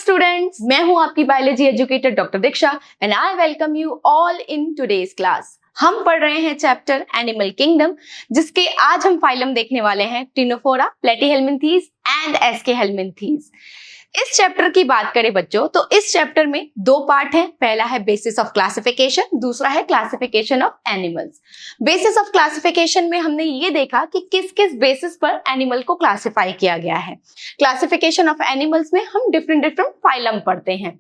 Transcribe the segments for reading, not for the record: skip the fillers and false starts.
Students, मैं हूं आपकी biology educator doctor Diksha and I welcome you all in today's class. हम पढ़ रहे हैं चैप्टर एनिमल किंगडम, जिसके आज हम फाइलम देखने वाले हैं टिनोफोरा, प्लेटीहेल्मिन्थीज एंड एस्केहेल्मिन्थीज। इस चैप्टर की बात करें बच्चों तो इस चैप्टर में दो पार्ट हैं। पहला है बेसिस ऑफ क्लासिफिकेशन, दूसरा है classification of animals. Basis of classification में हमने ये देखा कि किस किस बेसिस पर एनिमल को क्लासिफाई किया गया है। क्लासिफिकेशन ऑफ एनिमल्स में हम डिफरेंट फाइलम पढ़ते हैं।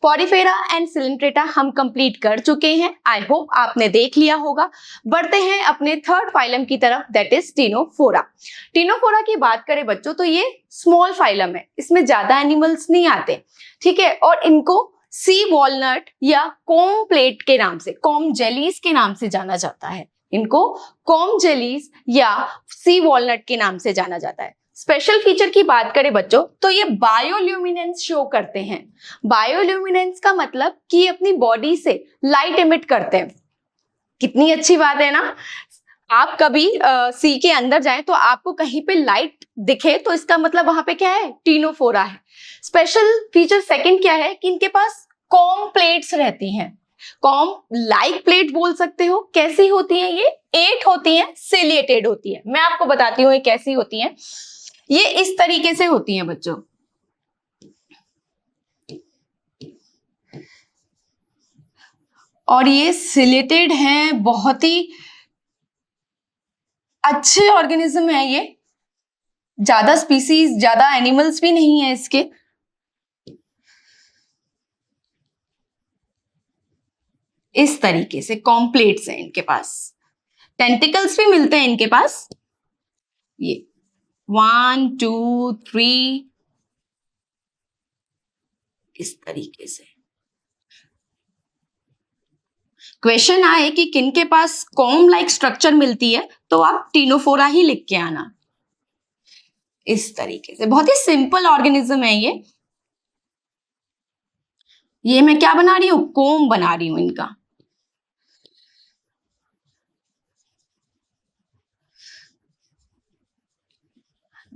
पॉरीफेरा एंड सिलेंट्रेटा हम कंप्लीट कर चुके हैं, आई होप आपने देख लिया होगा। बढ़ते हैं अपने थर्ड फाइलम की तरफ, दैट इज टिनोफोरा। टिनोफोरा की बात करें बच्चों तो ये स्मॉल फाइलम है, इसमें ज्यादा एनिमल्स नहीं आते, ठीक है। और इनको सी वॉलनट या कॉम प्लेट के नाम से, कॉम जेलीज के नाम से जाना जाता है। इनको कॉम जेलीज या सी वॉलनट के नाम से जाना जाता है। स्पेशल फीचर की बात करें बच्चों तो ये बायोल्यूमिनेंस शो करते हैं। बायोल्यूमिनेंस का मतलब कि ये अपनी बॉडी से लाइट एमिट करते हैं। कितनी अच्छी बात है ना। आप कभी सी के अंदर जाएं तो आपको कहीं पे लाइट दिखे तो इसका मतलब वहां पे क्या है, टिनोफोरा है। स्पेशल फीचर सेकंड क्या है कि इनके पास कॉम प्लेट्स रहती हैं। कॉम लाइक प्लेट बोल सकते हो। कैसी होती है ये? 8 होती हैं, सिलिएटेड होती है। मैं आपको बताती हूँ ये कैसी होती हैं। ये इस तरीके से होती हैं बच्चों, और ये सिलेटेड हैं। बहुत ही अच्छे ऑर्गेनिज्म है ये। ज्यादा स्पीसीज, ज्यादा एनिमल्स भी नहीं है इसके। इस तरीके से कॉम्प्लेट्स हैं इनके पास। टेंटिकल्स भी मिलते हैं इनके पास। ये 1 2 3 इस तरीके से। क्वेश्चन आए कि किनके पास कॉम लाइक स्ट्रक्चर मिलती है तो आप टिनोफोरा ही लिख के आना। इस तरीके से बहुत ही सिंपल ऑर्गेनिज्म है ये। मैं क्या बना रही हूं? कोम बना रही हूं इनका।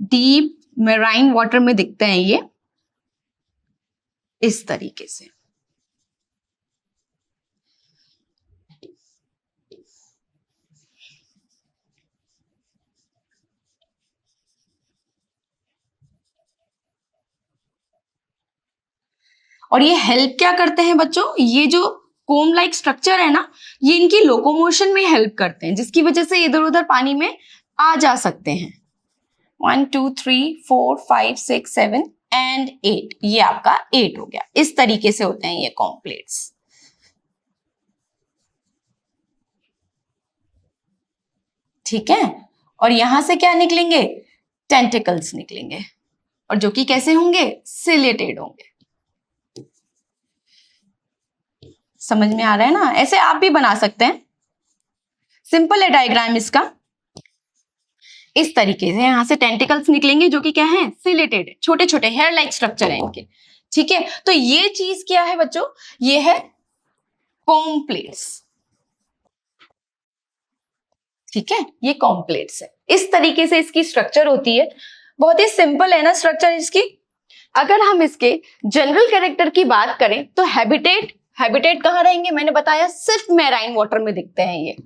डीप मेराइन वाटर में दिखते हैं ये इस तरीके से। और ये हेल्प क्या करते हैं बच्चों? ये जो कोम लाइक स्ट्रक्चर है ना, ये इनकी लोकोमोशन में हेल्प करते हैं, जिसकी वजह से इधर उधर पानी में आ जा सकते हैं। 1 2 3 4 5 6 7 एंड 8। ये आपका 8 हो गया। इस तरीके से होते हैं ये कॉम्प्लेट्स, ठीक है। और यहां से क्या निकलेंगे? टेंटिकल्स निकलेंगे, और जो कि कैसे होंगे? सिलेटेड होंगे। समझ में आ रहा है ना? ऐसे आप भी बना सकते हैं। सिंपल है डायग्राम इसका। इस तरीके से यहां से टेंटिकल्स निकलेंगे जो कि क्या है? सिलेटेड है। छोटे छोटे हेयर लाइक स्ट्रक्चर है इनके, ठीक है। तो ये चीज क्या है बच्चों? ये है कॉम्प्लेट्स, ठीक है। ये कॉम्प्लेट्स है। इस तरीके से इसकी स्ट्रक्चर होती है। बहुत ही सिंपल है ना स्ट्रक्चर इसकी। अगर हम इसके जनरल कैरेक्टर की बात करें तो हैबिटेट कहाँ रहेंगे? मैंने बताया सिर्फ मैराइन वाटर में दिखते हैं ये,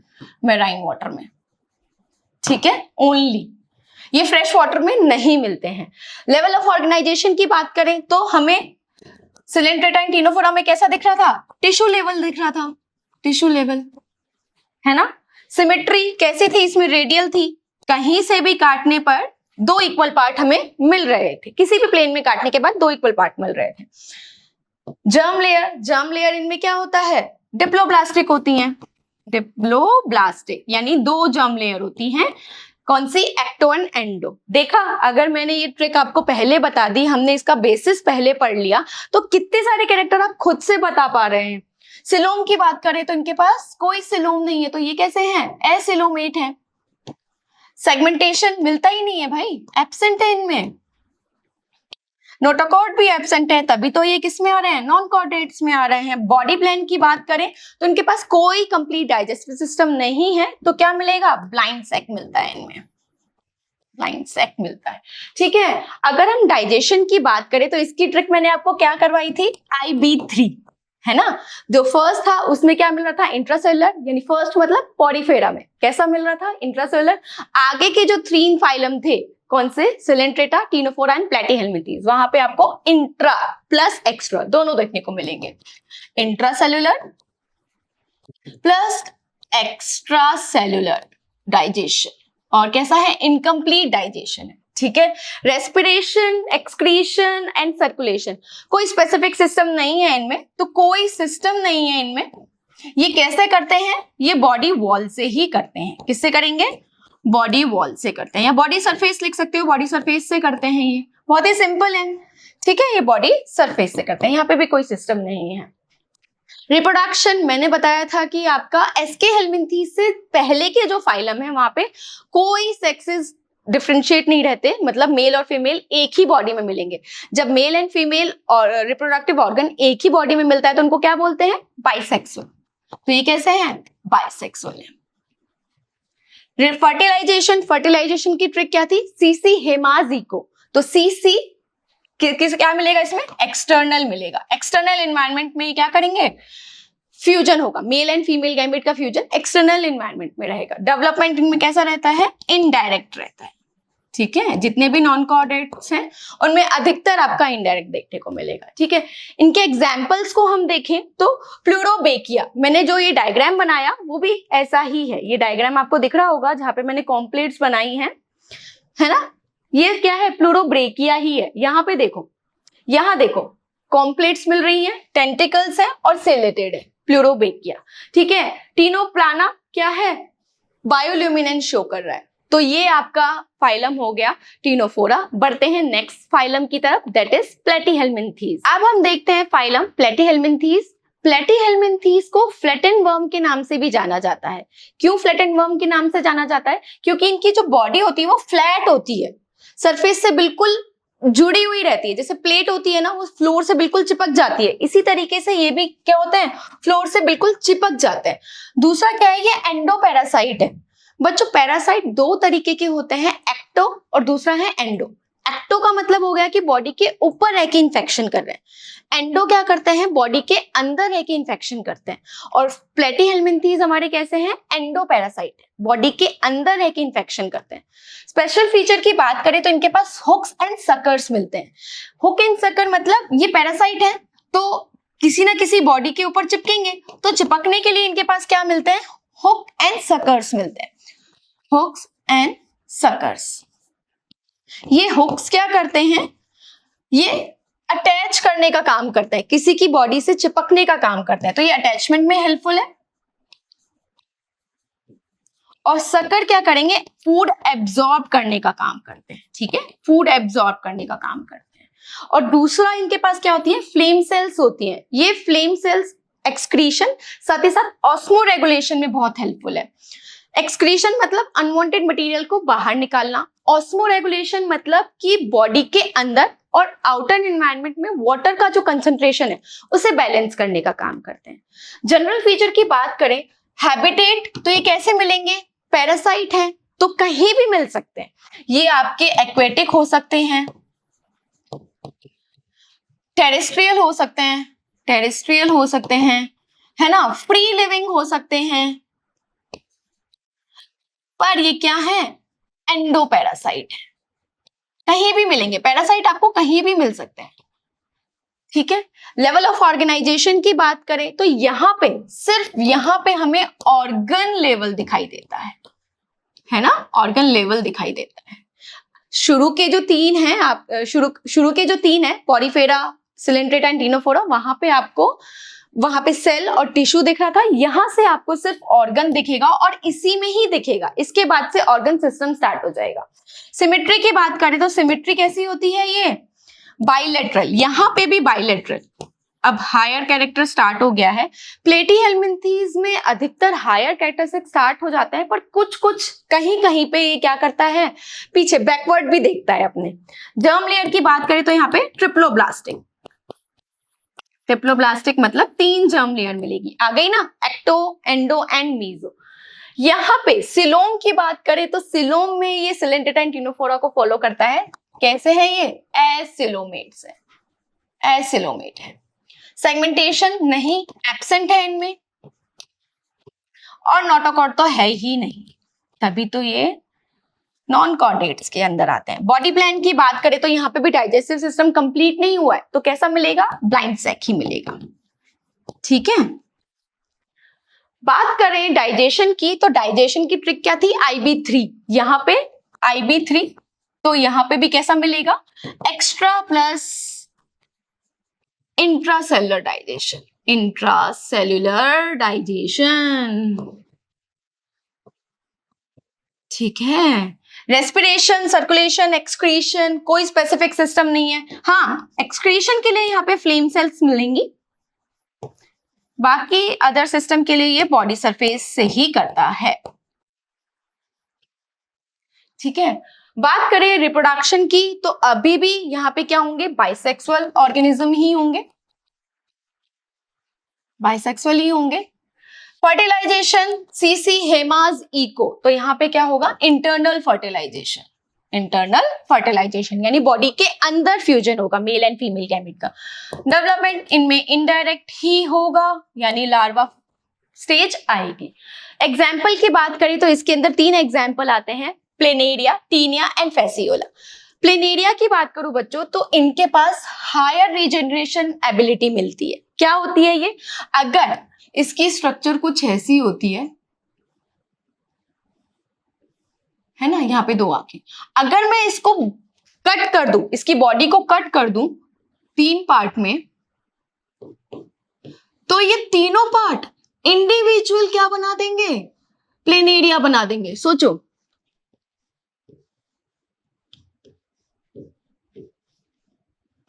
मैराइन वाटर में, ठीक है, ओनली। ये फ्रेश वाटर में नहीं मिलते हैं। लेवल ऑफ ऑर्गेनाइजेशन की बात करें तो हमें सिलेंट्रेटा टिनोफोरा में कैसा दिख रहा था? टिश्यू लेवल दिख रहा था, टिश्यू लेवल, है ना। सिमेट्री कैसी थी इसमें? रेडियल थी। कहीं से भी काटने पर 2 इक्वल पार्ट हमें मिल रहे थे। किसी भी प्लेन में काटने के बाद 2 इक्वल पार्ट मिल रहे थे। जर्म लेयर इनमें क्या होता है? डिप्लोब्लास्टिक होती हैं। डिप्लोब्लास्टिक यानी 2 जर्म लेयर होती हैं। कौन सी? Ecto and endo. देखा, अगर मैंने ये ट्रिक आपको पहले बता दी, हमने इसका बेसिस पहले पढ़ लिया, तो कितने सारे कैरेक्टर आप खुद से बता पा रहे हैं। सिलोम की बात करें तो इनके पास कोई सिलोम नहीं है, तो ये कैसे हैं? एसिलोमेट हैं। सेगमेंटेशन मिलता ही नहीं है भाई, एब्सेंट है इनमें। नोटोकॉर्ड भी एब्सेंट है, तभी तो ये किस में आ रहे हैं? नॉन कॉर्डेट्स में आ रहे हैं। बॉडी प्लान की बात करें तो इनके पास कोई कंप्लीट डाइजेस्टिव सिस्टम नहीं है, तो क्या मिलेगा? ब्लाइंड सैक मिलता है इनमें। लाइन सैक मिलता है। ठीक है, अगर हम डाइजेशन की बात करें तो इसकी ट्रिक मैंने आपको क्या करवाई थी, IB3, है ना। जो फर्स्ट था उसमें क्या मिल रहा था, इंट्रासेलुलर, यानी फर्स्ट मतलब पॉरीफेरा में कैसा मिल रहा था, इंट्रासेलुलर। आगे के जो 3 फाइलम थे, कौन से, सिलेंट्रेटा, टीनोफोरा एंड प्लेटीहेल्मिंथीज, वहां पे आपको इंट्रा प्लस एक्स्ट्रा दोनों देखने को मिलेंगे। Intracellular plus extra cellular digestion, और कैसा है, इनकम्प्लीट डाइजेशन है। ठीक है, रेस्पिरेशन, एक्सक्रीशन एंड सर्कुलेशन, कोई स्पेसिफिक सिस्टम नहीं है इनमें, तो कोई सिस्टम नहीं है इनमें। ये कैसे करते हैं, ये बॉडी वॉल से ही करते हैं। किससे करेंगे, बॉडी वॉल से करते हैं, या बॉडी सरफेस लिख सकते हो, बॉडी सरफेस से करते हैं। ये बहुत ही सिंपल है। ठीक है, ये बॉडी सरफेस से करते हैं, यहाँ पे भी कोई सिस्टम नहीं है। रिप्रोडक्शन मैंने बताया था कि आपका एसके हेल्मिंथीज से पहले के जो फाइलम है वहां पे कोई सेक्सेस डिफरेंशिएट नहीं रहते, मतलब मेल और फीमेल एक ही बॉडी में मिलेंगे। जब मेल एंड फीमेल और रिप्रोडक्टिव ऑर्गन एक ही बॉडी में मिलता है तो उनको क्या बोलते हैं, बाइसेक्सुअल। तो ये कैसे हैं, बाइसेक्सुअल है। फर्टिलाइजेशन की ट्रिक क्या थी, सीसी हेमाजीको। तो सीसी किस क्या मिलेगा इसमें, एक्सटर्नल मिलेगा। एक्सटर्नल एनवायरनमेंट में क्या करेंगे, फ्यूजन होगा, मेल एंड फीमेल गैमेट का फ्यूजन एक्सटर्नल एनवायरनमेंट में रहेगा। डेवलपमेंट इनमें कैसा रहता है, इनडायरेक्ट रहता है। ठीक है, जितने भी नॉन कोऑर्डिनेट्स हैं उनमें अधिकतर आपका इनडायरेक्ट देखने को मिलेगा। ठीक है, इनके एग्जाम्पल्स को हम देखें तो प्लूरोबेकिया, मैंने जो ये डायग्राम बनाया वो भी ऐसा ही है। ये डायग्राम आपको दिख रहा होगा जहां पे मैंने कॉम्प्लेट्स बनाई हैं, है ना। ये क्या है, प्लूरोब्रेकिया ही है। यहाँ पे देखो, यहाँ देखो कॉम्प्लेट्स मिल रही हैं, टेंटिकल्स है और सेलेटेड है, प्लूरोब्रेकिया। ठीक है, टीनोप्लाना क्या है, बायोल्यूमिनेंस शो कर रहा है। तो ये आपका फाइलम हो गया टीनोफोरा। बढ़ते हैं नेक्स्ट फाइलम की तरफ, दैट इज प्लेटीहेल्मिंथीज। अब हम देखते हैं फाइलम प्लेटीहेल्मिंथीज। प्लेटीहेल्मिंथीज को फ्लैटेन वर्म के नाम से भी जाना जाता है। क्यों फ्लैटेन वर्म के नाम से जाना जाता है, क्योंकि इनकी जो बॉडी होती है वो फ्लैट होती है, सरफेस से बिल्कुल जुड़ी हुई रहती है। जैसे प्लेट होती है ना, वो फ्लोर से बिल्कुल चिपक जाती है, इसी तरीके से ये भी क्या होते हैं, फ्लोर से बिल्कुल चिपक जाते हैं। दूसरा क्या है, ये एंडोपैरासाइट है। बच्चों पैरासाइट 2 तरीके के होते हैं, एक्टो और दूसरा है एंडो। एक्टो का मतलब हो गया कि बॉडी के ऊपर रह के इन्फेक्शन कर रहे हैं। एंडो क्या करते हैं, बॉडी के अंदर रह के इन्फेक्शन करते हैं। और प्लेटीहेल्मिंथीज हमारे कैसे हैं, एंडोपैरासाइट है, बॉडी के अंदर रह के इन्फेक्शन करते हैं। स्पेशल फीचर की बात करें तो इनके पास हुक्स एंड सकर्स मिलते हैं। हुक एंड सकर मतलब ये पैरासाइट है तो किसी ना किसी बॉडी के ऊपर चिपकेंगे, तो चिपकने के लिए इनके पास क्या मिलते हैं, हुक एंड सकर्स मिलते हैं। हुक्स एंड सकर्स, ये हुक्स क्या करते हैं, ये अटैच करने का काम करते हैं, किसी की बॉडी से चिपकने का काम करते हैं, तो ये अटैचमेंट में हेल्पफुल है। और सकर क्या करेंगे, फूड एब्जॉर्ब करने का काम करते हैं। ठीक है, फूड एब्जॉर्ब करने का काम करते हैं। और दूसरा इनके पास क्या होती है, फ्लेम सेल्स होती हैं। ये फ्लेम सेल्स एक्सक्रीशन साथ ही साथ ऑस्मो रेगुलेशन में बहुत हेल्पफुल है। एक्सक्रीशन मतलब अनवांटेड मटेरियल को बाहर निकालना, ऑस्मो रेगुलेशन मतलब कि बॉडी के अंदर और आउटर एनवायरनमेंट में वाटर का जो कंसंट्रेशन है उसे बैलेंस करने का काम करते हैं। जनरल फीचर की बात करें, हैबिटेट, तो ये कैसे मिलेंगे, पैरासाइट हैं तो कहीं भी मिल सकते हैं। ये आपके एक्वेटिक हो सकते हैं, टेरेस्ट्रियल हो सकते हैं, टेरेस्ट्रियल हो सकते हैं, है ना, फ्री लिविंग हो सकते हैं, पर ये क्या है, एंडोपैरासाइट है, कहीं भी मिलेंगे। पैरासाइट आपको कहीं भी मिल सकते हैं। ठीक है, लेवल ऑफ ऑर्गेनाइजेशन की बात करें तो यहाँ पे सिर्फ यहाँ पे हमें ऑर्गन लेवल दिखाई देता है ना, ऑर्गन लेवल दिखाई देता है। शुरू के जो 3 हैं, आप शुरू के जो 3 है, पॉरीफेरा, सिलेंट्रेटा एंड टीनोफोरा, वहां पे सेल और टिश्यू दिख रहा था। यहां से आपको सिर्फ ऑर्गन दिखेगा और इसी में ही दिखेगा। इसके बाद से ऑर्गन सिस्टम स्टार्ट हो जाएगा। सिमेट्री की बात करें तो सिमेट्री कैसी होती है, ये बाइलेटरल, यहां पे भी बाइलेटरल। अब हायर कैरेक्टर स्टार्ट हो गया है। प्लेटीहेल्मिंथीज में अधिकतर हायर कैरेक्टर से स्टार्ट हो जाता है, पर कुछ कुछ कहीं पे ये क्या करता है, पीछे बैकवर्ड भी देखता है अपने। जर्म लेयर की बात करें तो यहाँ पे ट्रिप्लोब्लास्टिक, ट्रिप्लोब्लास्टिक मतलब 3 जर्म लेयर मिलेगी। आ गई ना, एक्टो, एंडो एंड मीजो। यहाँ पे सिलोम की बात करें तो सिलोम में ये सिलेंटेटा एंड टिनोफोरा को फॉलो करता है। कैसे है ये? एसिलोमेट्स है, एसिलोमेट है। सेगमेंटेशन नहीं, एब्सेंट है इनमें, और नोटोकॉर्ड तो है ही नहीं, तभी तो ये नॉन कॉर्डेट्स के अंदर आते हैं। बॉडी प्लान की बात करें तो यहाँ पे भी डाइजेस्टिव सिस्टम कंप्लीट नहीं हुआ है, तो कैसा मिलेगा? ब्लाइंड सैक ही मिलेगा। ठीक है, बात करें डाइजेशन की तो डाइजेशन की ट्रिक क्या थी? IB3। यहाँ पे IB3, तो यहाँ पे भी कैसा मिलेगा? Extra plus intracellular digestion, intracellular digestion. ठीक है, रेस्पिरेशन, सर्कुलेशन, एक्सक्रीशन, कोई स्पेसिफिक सिस्टम नहीं है। हाँ, एक्सक्रीशन के लिए यहाँ पे फ्लेम सेल्स मिलेंगी, बाकी अदर सिस्टम के लिए ये बॉडी सरफेस से ही करता है। ठीक है, बात करें रिप्रोडक्शन की तो अभी भी यहाँ पे क्या होंगे? बाइसेक्सुअल ऑर्गेनिज्म ही होंगे, बाइसेक्सुअल ही होंगे। फर्टिलाइजेशन, सीसी, हेमाज, इको, तो यहाँ पे क्या होगा? इंटरनल फर्टिलाइजेशन, इंटरनल फर्टिलाइजेशन यानी बॉडी के अंदर फ्यूजन होगा मेल एंड फीमेल गैमेट का। डेवलपमेंट इनमें इनडायरेक्ट ही होगा, यानी लार्वा स्टेज आएगी। एग्जाम्पल की बात करें तो इसके अंदर 3 एग्जाम्पल आते हैं, planaria, taenia and fasciola. Planaria की बात करूं बच्चों तो इनके पास हायर रीजनरेशन एबिलिटी मिलती है। क्या होती है ये? अगर इसकी स्ट्रक्चर कुछ ऐसी होती है ना, यहाँ पे 2 आंखें, अगर मैं इसको कट कर दूं, इसकी बॉडी को कट कर दूं 3 पार्ट में, तो ये तीनों पार्ट इंडिविजुअल क्या बना देंगे? प्लेनेरिया बना देंगे। सोचो,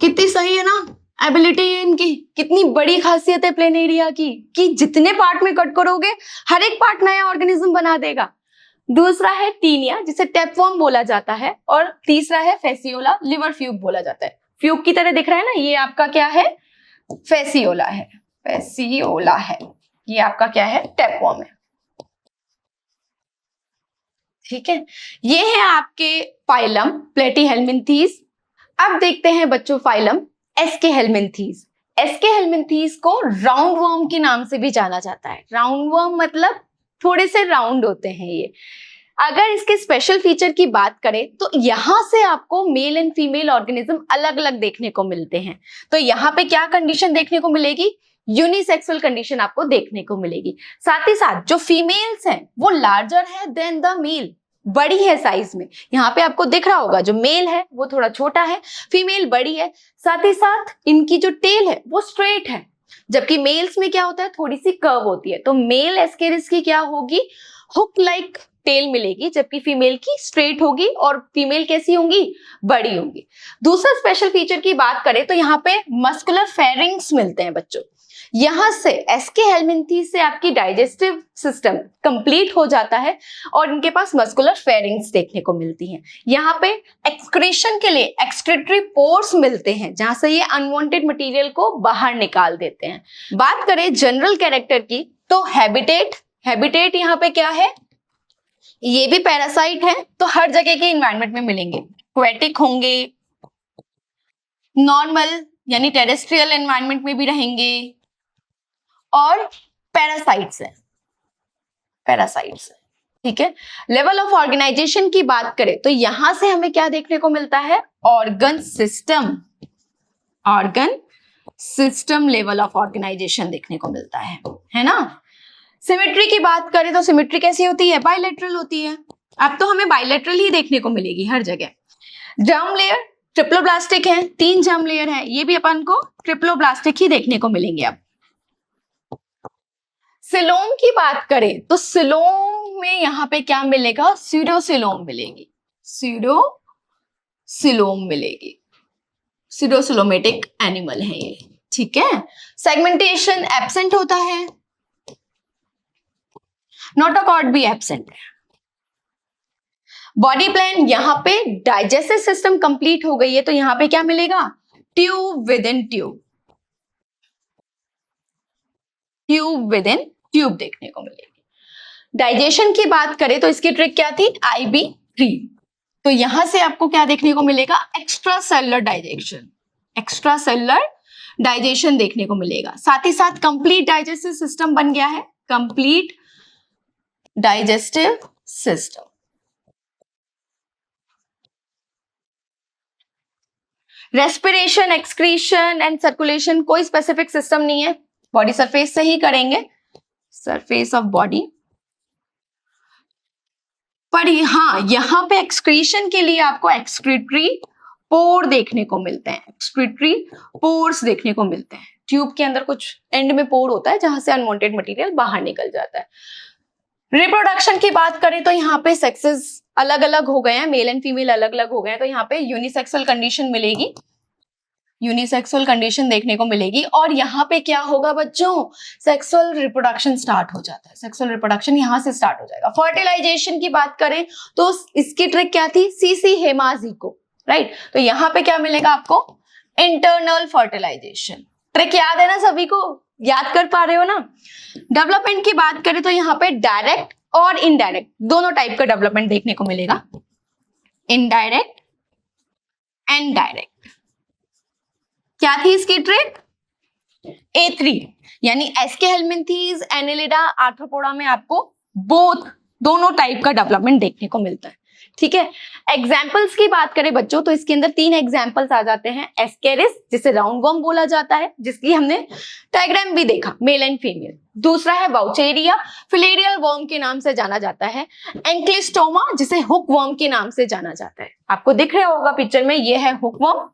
कितनी सही है ना एबिलिटी है इनकी, कितनी बड़ी खासियत है प्लेनेरिया की कि जितने पार्ट में कट करोगे हर एक पार्ट नया ऑर्गेनिज्म बना देगा। दूसरा है टीनिया, जिसे टेपवर्म बोला जाता है, और तीसरा है फेसियोला, लिवर फ्यूब बोला जाता है। फ्यूब की तरह दिख रहा है ना, ये आपका क्या है? फेसियोला है, फेसियोला है। ये आपका क्या है? टेपवर्म है। ठीक है, ये है आपके फाइलम प्लेटीहेल्मिन्थीज। अब देखते हैं बच्चों फाइलम एस्केहेल्मिन्थीज। एस्केहेल्मिन्थीज को राउंड वर्म के नाम से भी जाना जाता है। राउंड वर्म मतलब थोड़े से राउंड होते हैं ये। अगर इसके स्पेशल फीचर की बात करें तो यहां से आपको मेल एंड फीमेल ऑर्गेनिज्म अलग अलग देखने को मिलते हैं। तो यहाँ पे क्या कंडीशन देखने को मिलेगी? यूनिसेक्सुअल कंडीशन आपको देखने को मिलेगी। साथ ही साथ जो फीमेल्स हैं वो लार्जर है देन द मेल, बड़ी है साइज में। यहाँ पे आपको दिख रहा होगा जो मेल है वो थोड़ा छोटा है, फीमेल बड़ी है। साथ ही साथ इनकी जो टेल है वो स्ट्रेट है, जबकि मेल्स में क्या होता है? थोड़ी सी कर्व होती है। तो मेल एस्केरिस की क्या होगी? हुक लाइक टेल मिलेगी, जबकि फीमेल की स्ट्रेट होगी। और फीमेल कैसी होंगी? बड़ी होंगी। दूसरा स्पेशल फीचर की बात करें तो यहाँ पे मस्कुलर फेरिंग्स मिलते हैं बच्चों। यहां से एस्केहेल्मिन्थीज से आपकी डाइजेस्टिव सिस्टम कंप्लीट हो जाता है और इनके पास मस्कुलर फेरिंग्स देखने को मिलती हैं। यहाँ पे एक्सक्रीशन के लिए एक्सक्रीटरी पोर्स मिलते हैं, जहां से ये अनवांटेड मटेरियल को बाहर निकाल देते हैं। बात करें जनरल कैरेक्टर की तो हैबिटेट, हैबिटेट यहाँ पे क्या है? ये भी पैरासाइट है, तो हर जगह के इन्वायरमेंट में मिलेंगे। एक्वेटिक होंगे, नॉर्मल यानी टेरेस्ट्रियल एनवायरनमेंट में भी रहेंगे, और पैरासाइट्स है, पैरासाइट्स है। ठीक है, लेवल ऑफ ऑर्गेनाइजेशन की बात करें तो यहां से हमें क्या देखने को मिलता है? Organ system, organ system level of organisation देखने को मिलता है ना। सिमेट्री की बात करें तो सिमेट्री कैसी होती है? बाइलेटरल होती है। अब तो हमें बाइलेटरल ही देखने को मिलेगी हर जगह। जर्म लेयर ट्रिप्लोब्लास्टिक है, 3 जर्म लेयर है, ये भी अपन को ट्रिप्लोब्लास्टिक ही देखने को मिलेंगे। अब सिलोम की बात करें तो सिलोम में यहाँ पे क्या मिलेगा? स्यूडोसिलोम मिलेगी, स्यूडोसिलोम मिलेगी। स्यूडोसिलोमेटिक एनिमल है ये। ठीक है, सेगमेंटेशन एब्सेंट होता है, नोटोकॉर्ड भी एब्सेंट है। बॉडी प्लान, यहाँ पे डाइजेस्टिव सिस्टम कंप्लीट हो गई है, तो यहाँ पे क्या मिलेगा? Tube with in tube, tube with in tube देखने को मिलेगी। डाइजेशन की बात करें तो इसकी ट्रिक क्या थी, IB3। तो यहां से आपको क्या देखने को मिलेगा, extra cellular digestion, extra cellular digestion देखने को मिलेगा। साथ ही साथ कंप्लीट डाइजेस्टिव सिस्टम बन गया है, complete digestive system. Respiration, excretion and circulation कोई स्पेसिफिक सिस्टम नहीं है, बॉडी सरफेस से ही करेंगे, सरफेस ऑफ बॉडी। पर हाँ, यहां पे एक्सक्रीशन के लिए आपको एक्सक्रीटरी पोर देखने को मिलते हैं, एक्सक्रीटरी पोर्स देखने को मिलते हैं। ट्यूब के अंदर कुछ एंड में पोर होता है जहां से अनवांटेड मटेरियल बाहर निकल जाता है। रिप्रोडक्शन की बात करें तो यहाँ पे सेक्सेस अलग अलग हो गए हैं, मेल एंड फीमेल अलग अलग हो गए हैं, तो यहाँ पे यूनिसेक्सुअल कंडीशन मिलेगी, यूनिसेक्सुअल कंडीशन देखने को मिलेगी। और यहाँ पे क्या होगा बच्चों, सेक्सुअल रिप्रोडक्शन स्टार्ट हो जाता है, सेक्सुअल रिप्रोडक्शन यहाँ से स्टार्ट हो जाएगा। फर्टिलाइजेशन की बात करें तो इसकी ट्रिक क्या थी, सीसी हेमाजीको, राइट। तो यहाँ पे क्या मिलेगा आपको, इंटरनल फर्टिलाइजेशन। ट्रिक याद है ना सभी को, याद कर पा रहे हो ना। डेवलपमेंट की बात करें तो यहाँ पे डायरेक्ट और इनडायरेक्ट दोनों टाइप का डेवलपमेंट देखने को मिलेगा, इनडायरेक्ट एंड डायरेक्ट। क्या थी इसकी ट्रिक, A3, यानी एस्के हेलमिंथीज, एनेलिडा, आर्थ्रोपोडा में आपको बोथ दोनों टाइप का डेवलपमेंट देखने को मिलता है, ठीक है। एग्जाम्पल्स की बात करें बच्चों तो इसके अंदर 3 एग्जाम्पल्स आ जाते हैं। एस्केरिस जिसे राउंड वर्म बोला जाता है, जिसकी हमने डायग्राम भी देखा, मेल एंड फीमेल। दूसरा है वाउचेरिया, फिलेरियल वर्म के नाम से जाना जाता है। एंक्लिस्टोमा जिसे हुक वर्म के नाम से जाना जाता है, आपको दिख रहा होगा पिक्चर में, ये है हुक वर्म,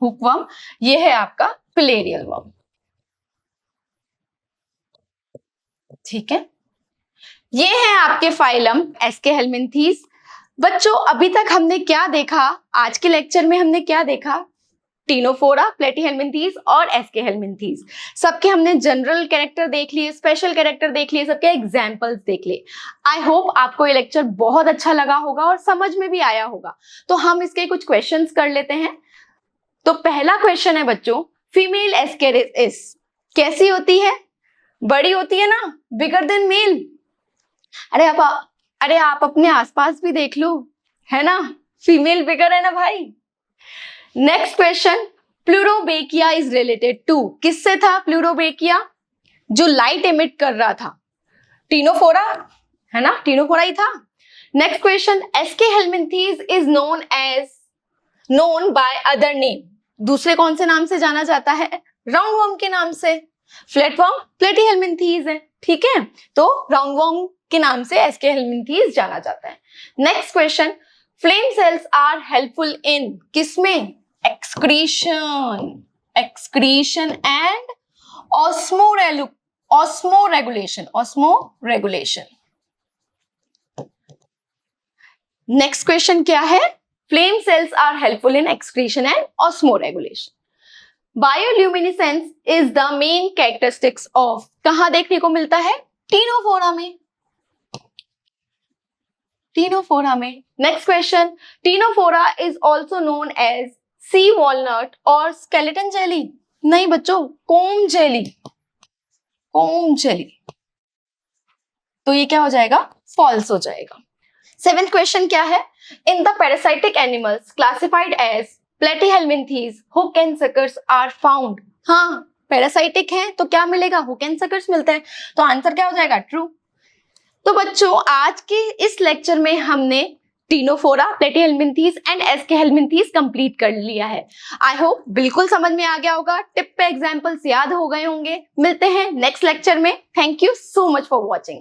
हुकवर्म, ये है आपका फिलेरियल वर्म, ठीक है। ये है आपके फाइलम एस्के हेलमिंथीज। बच्चों अभी तक हमने क्या देखा, आज के लेक्चर में हमने क्या देखा, टिनोफोरा, प्लेटीहेलमिंथीज और एस्के हेलमिंथीज। सबके हमने जनरल कैरेक्टर देख लिए, स्पेशल कैरेक्टर देख लिए, सबके एग्जाम्पल्स देख लिए। आई होप आपको ये लेक्चर बहुत अच्छा लगा होगा और समझ में भी आया होगा। तो हम इसके कुछ क्वेश्चंस कर लेते हैं। तो पहला क्वेश्चन है बच्चों, फीमेल एस्केरिस कैसी होती है, बड़ी होती है ना, बिगर देन मेल। अरे आप अपने आसपास भी देख लो, है ना, फीमेल बिगर है ना भाई। Next question, Pleurobrachia is related to, किससे था प्लूरोबेकिया, जो लाइट एमिट कर रहा था, टिनोफोरा, है ना, टिनोफोरा ही था। Next question, Aschelminthes is known by other name, दूसरे कौन से नाम से जाना जाता है, राउंड वर्म के नाम से। फ्लैटवर्म प्लेटीहेलमिंथीज है, ठीक है, तो राउंड वर्म के नाम से एस्के हेलमिंथीज जाना जाता है। Next question, flame cells are helpful in, किसमें, excretion and osmoregulation. Next question क्या है, flame cells are helpful in excretion and osmoregulation. Bioluminescence is the main characteristics of, कहां देखने को मिलता है, टिनोफोरा में, टिनोफोरा में। Next question, Ctenophora is also known as sea walnut और स्केलेटन जेली, नहीं बच्चों, कोम जेली, तो ये क्या हो जाएगा, फॉल्स हो जाएगा। 7th क्वेश्चन क्या है, in the parasitic animals classified as Platyhelminthes hook and suckers are found, हाँ पैरासाइटिक है तो क्या मिलेगा, हुक एंड सकर्स मिलते हैं, तो आंसर क्या हो जाएगा, ट्रू। तो बच्चों आज के इस लेक्चर में हमने टिनोफोरा, प्लेटीहेलमिंथीज एंड एस्के हेलमिंथीज कंप्लीट कर लिया है। आई होप बिल्कुल समझ में आ गया होगा, टिप पे एग्जांपल्स याद हो गए होंगे। मिलते हैं नेक्स्ट लेक्चर में। Thank you so much for watching.